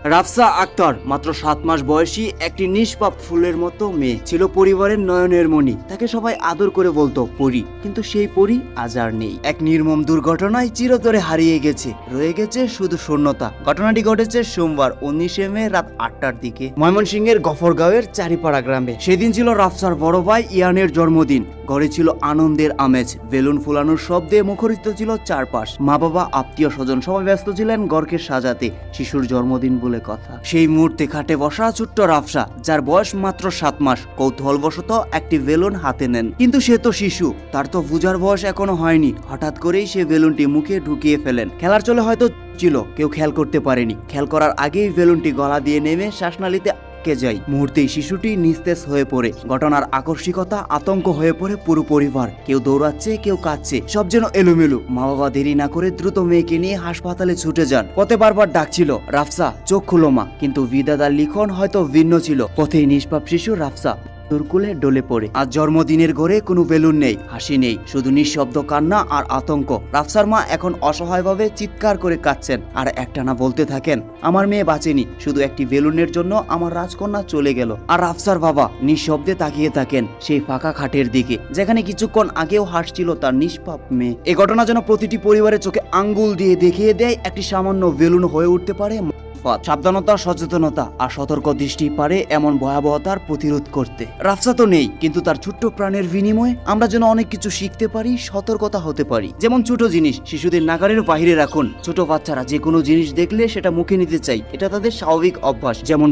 রাফসা আক্তার মাত্র 7 মাস বয়সী একটি নিষ্পাপ ফুলের মতো মেয়ে ছিল, পরিবারের নয়নের মণি। তাকে সবাই আদর করে বলতো পরী, কিন্তু সেই পরী আজ আর নেই। এক নির্মম দুর্ঘটনায় চিরতরে হারিয়ে গেছে, রয়ে গেছে শুধু শূন্যতা। ঘটনাটি ঘটেছে সোমবার 19 মে রাত 8টার দিকে ময়মনসিংহের গফরগাঁওয়ের চারিপাড়া গ্রামে। সেদিন ছিল রাফসার বড় ভাই ইয়ানের জন্মদিন। ঘরে ছিল আনন্দের আমেজ, বেলুন ফুলানোর শব্দে মুখরিত ছিল চারপাশ। মা বাবা, আত্মীয় স্বজন সবাই ব্যস্ত ছিলেন ঘরকে সাজাতে। শিশুর জন্মদিন বলে কথা। সেই মুহূর্তে খাটে বসা ছোট্ট রাফসা, যার বয়স মাত্র 7 মাস, কৌতূহলবশত একটি বেলুন হাতে নেন। কিন্তু সে তো শিশু, তার তো বুঝার বয়স এখনো হয়নি। হঠাৎ করেই সে বেলুনটি মুখে ঢুকিয়ে ফেলেন। খেলার চলে হয়তো ছিল, কেউ খেয়াল করতে পারেনি। খেয়াল করার আগেই বেলুনটি গলা দিয়ে নেমে শ্বাসনালীতে যায়। মুহূর্তেই শিশুটি নিস্তেজ হয়ে পড়ে। ঘটনার আকস্মিকতা আতঙ্ক হয়ে পড়ে পুরো পরিবার। কেউ দৌড়াচ্ছে, কেউ কাঁদছে, সব যেন এলোমেলো। মা বাবা দেরি না করে দ্রুত মেয়েকে নিয়ে হাসপাতালে ছুটে যান। পথে বারবার ডাকছিল, রাফসা চোখ খুলো মা, কিন্তু বিধাতার লিখন হয়তো ভিন্ন ছিল। পথেই নিষ্পাপ শিশু রাফসা তুরকুলে ডলে পড়ে। আজ জন্মদিনের ঘরে কোনো বেলুন নেই, হাসি নেই, শুধু নিঃশব্দ কান্না আর আতঙ্ক। রাফসার মা এখন অসহায়ভাবে চিৎকার করে কাঁদছেন আর একটানা বলতে থাকেন, আমার মেয়ে বাঁচেনি, শুধু একটি বেলুনের জন্য আমার রাজকন্যা চলে গেল। আর রাফসার বাবা নিঃশব্দে তাকিয়ে থাকেন সেই ফাঁকা খাটের দিকে, যেখানে কিছুক্ষণ আগেও হাসছিল তার নিষ্পাপ মেয়ে। এই ঘটনা যেন প্রতিটি পরিবারের চোখে আঙ্গুল দিয়ে দেখিয়ে দেয়, একটি সামান্য বেলুন হয়ে উঠতে পারে সাবধানতা, সচেতনতা আর সতর্ক দৃষ্টি পারে এমন ভয়াবহতার প্রতিরোধ করতে। রাফসা তো নেই, কিন্তু তার ছোট্ট প্রাণের বিনিময়ে আমরা যেন অনেক কিছু শিখতে পারি, সতর্কতা হতে পারি। যেমন ছোট জিনিস শিশুদের নাগালের বাইরে রাখুন। ছোট বাচ্চারা যে কোনো জিনিস দেখলে সেটা মুখে নিতে চাই, এটা তাদের স্বাভাবিক অভ্যাস। যেমন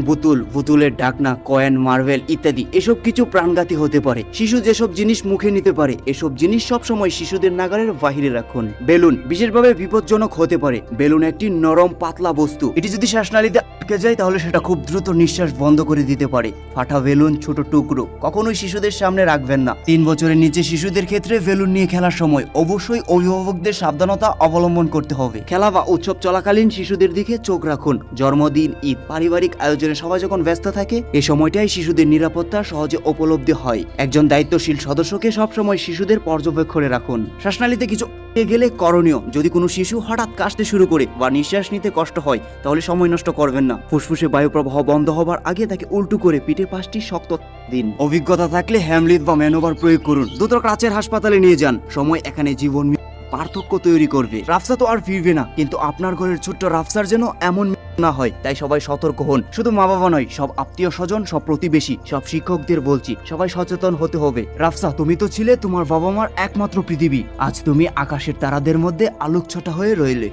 বোতলের ঢাকনা, কয়েন, মার্বেল ইত্যাদি, এসব কিছু প্রাণঘাতী হতে পারে। শিশু যেসব জিনিস মুখে নিতে পারে, এসব জিনিস সবসময় শিশুদের নাগালের বাইরে রাখুন। বেলুন বিশেষভাবে বিপজ্জনক হতে পারে। বেলুন একটি নরম পাতলা বস্তু, এটি যদি শ্বাসনালীতে আটকে যায় তাহলে সেটা খুব দ্রুত নিঃশ্বাস বন্ধ করে দিতে পারে। ফাটা বেলুন, ছোট টুকরো কখনোই শিশুদের সামনে রাখবেন না। 3 বছরের নিচে শিশুদের ক্ষেত্রে বেলুন নিয়ে খেলার সময় অবশ্যই অভিভাবকদের সাবধানতা অবলম্বন করতে হবে। খেলা বা উৎসব চলাকালীন শিশুদের দিকে চোখ রাখুন। জন্মদিন, ঈদ, পারিবারিক আয়োজনে সবাই যখন ব্যস্ত থাকে, এই সময়টাই শিশুদের নিরাপত্তা সহজে উপলব্ধি হয়। একজন দায়িত্বশীল সদস্যকে সবসময় শিশুদের পর্যবেক্ষণে রাখুন। শ্বাসনালীতে কিছু গেলে করণীয়, যদি কোনো শিশু হঠাৎ কাশতে শুরু করে বা নিঃশ্বাস নিতে কষ্ট হয়, তাহলে সময় নষ্ট করবেন না। ফুসফুসে বায়ু প্রবাহ বন্ধ হবার আগে তাকে উল্টো করে পিঠে পাশটি শক্ত দিন। অভিজ্ঞতা থাকলে হ্যামলিট বা ম্যানোভার প্রয়োগ করুন। দ্রুত কাছের হাসপাতালে নিয়ে যান। সময় এখানে জীবন পার্থক্য তৈরি করবে। রাফসা তো আর ফিরবে না, কিন্তু আপনার ঘরের ছোট্ট রাফসার যেন এমন না হয়, তাই সবাই সতর্ক হন। শুধু মা বাবা নয়, সব আত্মীয় স্বজন, সব প্রতিবেশী, সব শিক্ষকদের বলছি, সবাই সচেতন হতে হবে। রাফসা, তুমি তো ছিলে তোমার বাবা মার একমাত্র পৃথিবী। আজ তুমি আকাশের তারাদের মধ্যে আলোকছটা হয়ে রইলে।